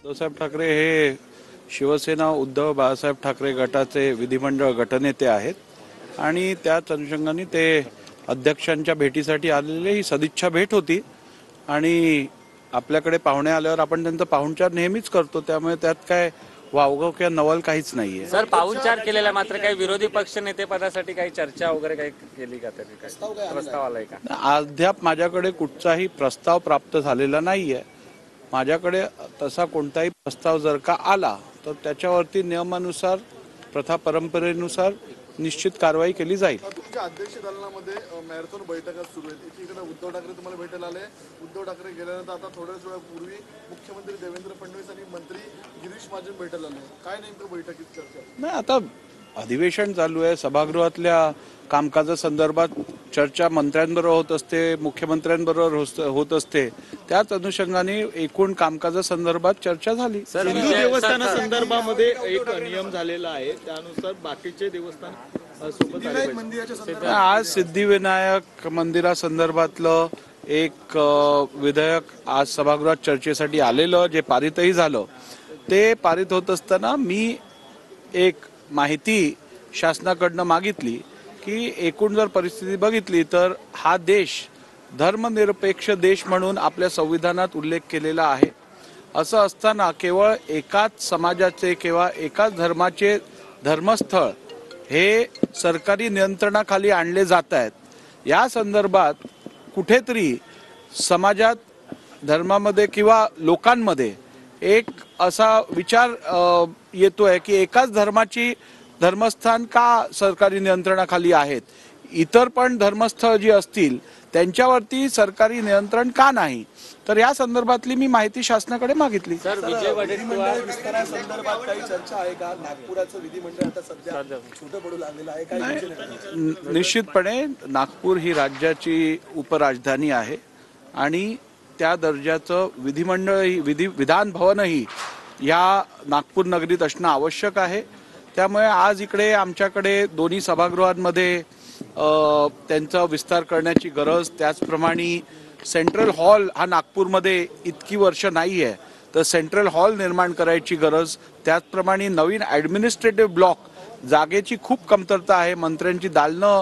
उद्धवसाहेब ठाकरे हे शिवसेना उद्धव बाळासाहेब ठाकरे गटाचे विधिमंडळ गटनेते आहेत आणि त्याच अनुषंगाने ते अध्यक्षांच्या भेटीसाठी आलेले. ही सदिच्छा भेट होती आणि आपल्याकडे पाहुणे आल्यावर आपण त्यांचा पाहुणचार नेहमीच करतो, त्यामुळे त्यात काय वावगं किंवा नवल काहीच नाहीये. सर, पाहुणचार केलेला मात्र काही विरोधी पक्ष नेते पदासाठी काही चर्चा वगैरे काही केली का? तरी प्रस्ताव आलाय का? अद्याप माझ्याकडे कुठचाही प्रस्ताव प्राप्त झालेला नाहीये. माझ्याकडे तसा कोणताही प्रस्ताव जर का आला तर त्याच्यावरती नियमानुसार प्रथा परंपरेनुसार निश्चित कारवाई केली जाईल. तुमच्या अध्यक्ष दालनामध्ये मॅरेथॉन बैठका सुरू आहेत. एकीकडे उद्धव ठाकरे तुम्हाला भेटायला आले. उद्धव ठाकरे गेल्यानंतर आता थोड्याच वेळापूर्वी मुख्यमंत्री देवेंद्र फडणवीस आणि मंत्री गिरीश महाजन भेटायला आले. काय नेमकं बैठकीत चर्चा? नाही, आता अधिवेशन चालू आहे. सभागृहातल्या कामकाजासंदर्भात चर्चा मंत्र्यांबरोबर होत असते, मुख्यमंत्र्यांबरोबर होत असते. त्याच अनुषंगाने एकूण कामकाजासंदर्भात चर्चा झाली. हिंदू देवस्थानासंदर्भामध्ये एक नियम झालेला आहे, त्यानुसार बाकीचे देवस्थान सोबत आले. आज सिद्धिविनायक मंदिरासंदर्भातलं एक विधेयक आज सभागृहात चर्चेसाठी आलेलं, जे पारितही झालं. ते पारित होत असताना मी एक माहिती शासनाकडनं मागितली की एकूण जर परिस्थिती बघितली तर हा देश धर्मनिरपेक्ष देश म्हणून आपल्या संविधानात उल्लेख केलेला आहे. असं असताना केवळ एकाच समाजाचे किंवा एकाच धर्माचे धर्मस्थळ हे सरकारी नियंत्रणाखाली आणले जात आहेत. या संदर्भात कुठेतरी समाजात, धर्मामध्ये किंवा लोकांमध्ये एक असा विचार येतोय की एकाच धर्माची धर्मस्थान का सरकारी नियंत्रणाखाली आहेत, इतर पण धर्मस्थळ जी असतील त्यांच्यावरती सरकारी नियंत्रण का नाही. तर या संदर्भातली मी माहिती शासनाकडे मागितली. सर, विजय वडेट्टीवार विस्तारासंदर्भात काही चर्चा आहे का? नागपुराचं विधिमंडळ आता सध्या छोटं पडू लागलेलं आहे. काय निश्चितपणे नागपूर ही राज्याची उपराजधानी आहे आणि त्या दर्जाचं विधिमंडळ विधान भवनही या नागपूर नगरीत असणं आवश्यक आहे. त्यामुळे आज इकडे आमच्याकडे दोन्ही सभागृहांमध्ये त्यांचा विस्तार करण्याची गरज, त्याचप्रमाणे सेंट्रल हॉल हा नागपूरमध्ये इतकी वर्ष नाही आहे, तर सेंट्रल हॉल निर्माण करायची गरज, त्याचप्रमाणे नवीन ॲडमिनिस्ट्रेटिव्ह ब्लॉक जागेची खूप कमतरता आहे, मंत्र्यांची दालनं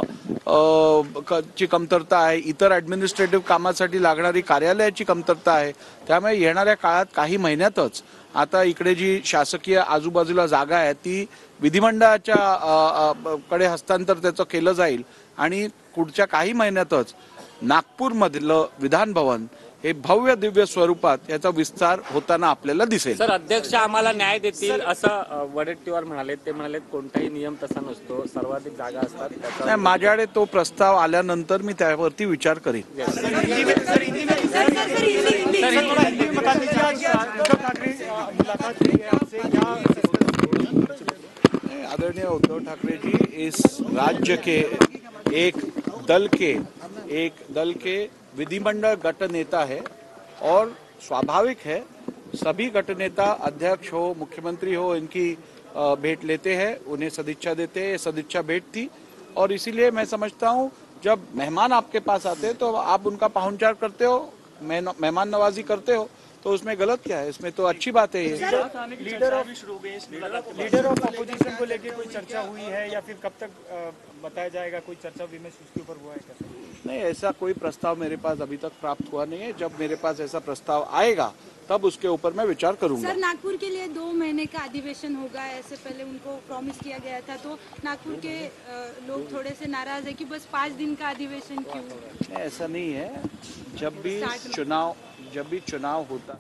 ची कमतरता आहे, इतर ॲडमिनिस्ट्रेटिव्ह कामासाठी लागणारी कार्यालयाची कमतरता आहे. त्यामुळे येणाऱ्या काळात काही महिन्यातच आता इकडे जी शासकीय आजूबाजूला जागा आहे ती विधिमंडळाच्या कडे हस्तांतर त्याचं केलं जाईल आणि पुढच्या काही महिन्यातच नागपूरमधलं विधान भवन हे भव्य दिव्य स्वरूपात याचा विस्तार होताना आपल्याला दिसेल. सर, अध्यक्ष आम्हाला न्याय देतील असं वडेट्टीवार म्हणाले. ते म्हणाले कोणताही नियम तसा नसतो, सर्वाधिक जागा असतात. नाही, माझ्याकडे तो प्रस्ताव आल्यानंतर मी त्यावरती विचार करीन. आदरणीय उद्धव ठाकरे जी इस राज्य के एक दल के विधिमंडल गट नेता है और स्वाभाविक है सभी गट नेता अध्यक्ष हो, मुख्यमंत्री हो, इनकी भेंट लेते हैं, उन्हें सदिच्छा देते हैं. सदिच्छा भेंट थी और इसीलिए मैं समझता हूँ जब मेहमान आपके पास आते हैं तो आप उनका पाहुणचार करते हो, मेहमान नवाजी करते हो, तो उसमें गलत क्या है? इसमें तो अच्छी बात है. ये लीडर ऑफ अपोजिशन को लेकर कोई चर्चा हुई है या फिर कब तक बताया जाएगा? कोई चर्चा विमर्श उसके ऊपर हुआ है क्या? नहीं, ऐसा कोई प्रस्ताव मेरे पास अभी तक प्राप्त हुआ नहीं है. जब मेरे पास ऐसा प्रस्ताव आएगा तब उसके ऊपर मैं विचार करूंगा. सर, नागपुर के लिए 2 महीने का अधिवेशन होगा, ऐसे पहले उनको प्रॉमिस किया गया था, तो नागपुर के लोग थोड़े से नाराज है कि बस 5 दिन का अधिवेशन क्यों? ऐसा नहीं है. जब भी चुनाव होता